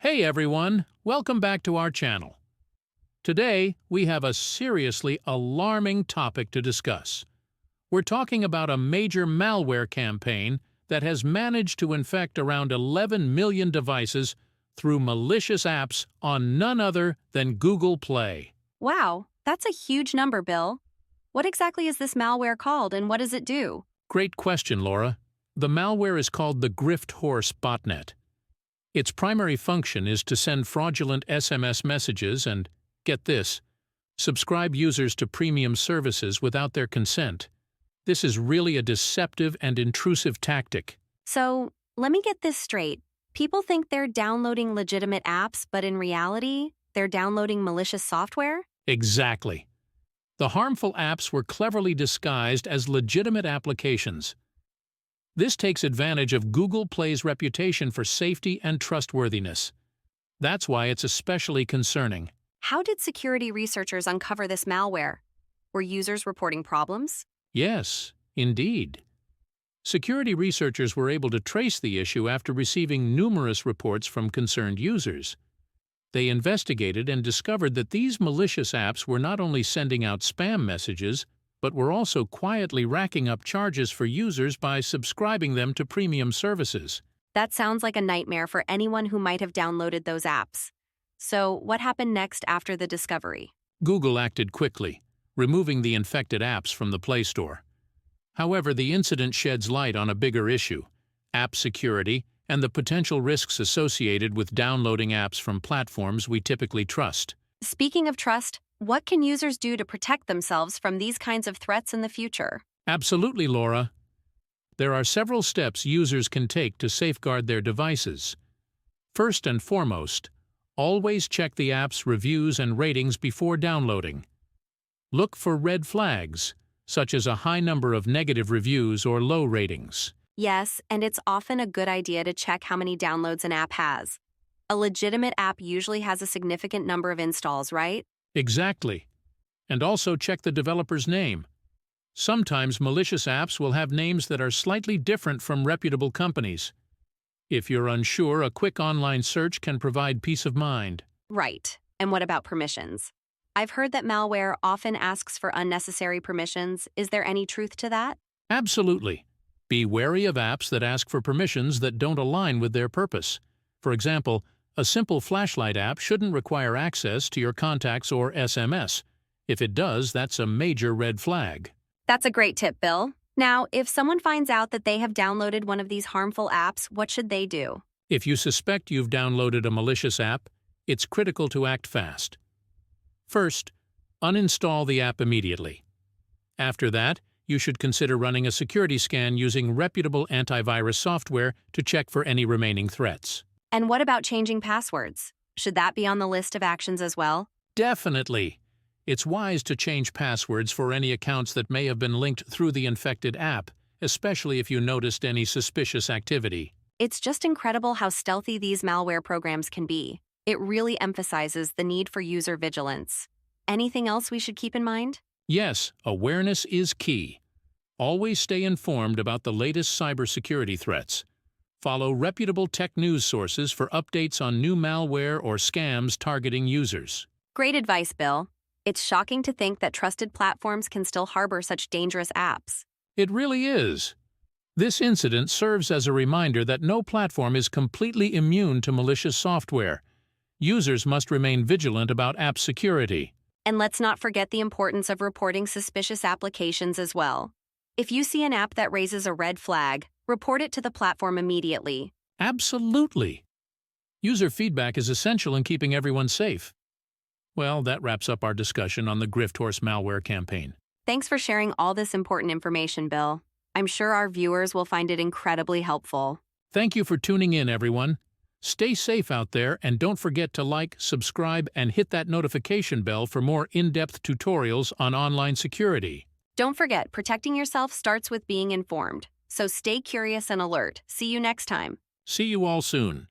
Hey everyone, welcome back to our channel. Today, we have a seriously alarming topic to discuss. We're talking about a major malware campaign that has managed to infect around 11 million devices through malicious apps on none other than Google Play. Wow, that's a huge number, Bill. What exactly is this malware called and what does it do? Great question, Laura. The malware is called the Grift Horse botnet. Its primary function is to send fraudulent SMS messages and, get this, subscribe users to premium services without their consent. This is really a deceptive and intrusive tactic. So, let me get this straight. People think they're downloading legitimate apps, but in reality, they're downloading malicious software? Exactly. The harmful apps were cleverly disguised as legitimate applications. This takes advantage of Google Play's reputation for safety and trustworthiness. That's why it's especially concerning. How did security researchers uncover this malware? Were users reporting problems? Yes, indeed. Security researchers were able to trace the issue after receiving numerous reports from concerned users. They investigated and discovered that these malicious apps were not only sending out spam messages, but were also quietly racking up charges for users by subscribing them to premium services. That sounds like a nightmare for anyone who might have downloaded those apps. So, what happened next after the discovery? Google acted quickly, removing the infected apps from the Play Store. However, the incident sheds light on a bigger issue: app security and the potential risks associated with downloading apps from platforms we typically trust. Speaking of trust, what can users do to protect themselves from these kinds of threats in the future? Absolutely, Laura. There are several steps users can take to safeguard their devices. First and foremost, always check the app's reviews and ratings before downloading. Look for red flags, such as a high number of negative reviews or low ratings. Yes, and it's often a good idea to check how many downloads an app has. A legitimate app usually has a significant number of installs, right? Exactly. And also check the developer's name. Sometimes malicious apps will have names that are slightly different from reputable companies. If you're unsure, a quick online search can provide peace of mind. Right. And what about permissions? I've heard that malware often asks for unnecessary permissions. Is there any truth to that? Absolutely. Be wary of apps that ask for permissions that don't align with their purpose. For example, a simple flashlight app shouldn't require access to your contacts or SMS. If it does, that's a major red flag. That's a great tip, Bill. Now, if someone finds out that they have downloaded one of these harmful apps, what should they do? If you suspect you've downloaded a malicious app, it's critical to act fast. First, uninstall the app immediately. After that, you should consider running a security scan using reputable antivirus software to check for any remaining threats. And what about changing passwords? Should that be on the list of actions as well? Definitely. It's wise to change passwords for any accounts that may have been linked through the infected app, especially if you noticed any suspicious activity. It's just incredible how stealthy these malware programs can be. It really emphasizes the need for user vigilance. Anything else we should keep in mind? Yes, awareness is key. Always stay informed about the latest cybersecurity threats. Follow reputable tech news sources for updates on new malware or scams targeting users. Great advice, Bill. It's shocking to think that trusted platforms can still harbor such dangerous apps. It really is. This incident serves as a reminder that no platform is completely immune to malicious software. Users must remain vigilant about app security. And let's not forget the importance of reporting suspicious applications as well. If you see an app that raises a red flag, report it to the platform immediately. Absolutely. User feedback is essential in keeping everyone safe. Well, that wraps up our discussion on the Grift Horse malware campaign. Thanks for sharing all this important information, Bill. I'm sure our viewers will find it incredibly helpful. Thank you for tuning in, everyone. Stay safe out there and don't forget to like, subscribe, and hit that notification bell for more in-depth tutorials on online security. Don't forget, protecting yourself starts with being informed. So stay curious and alert. See you next time. See you all soon.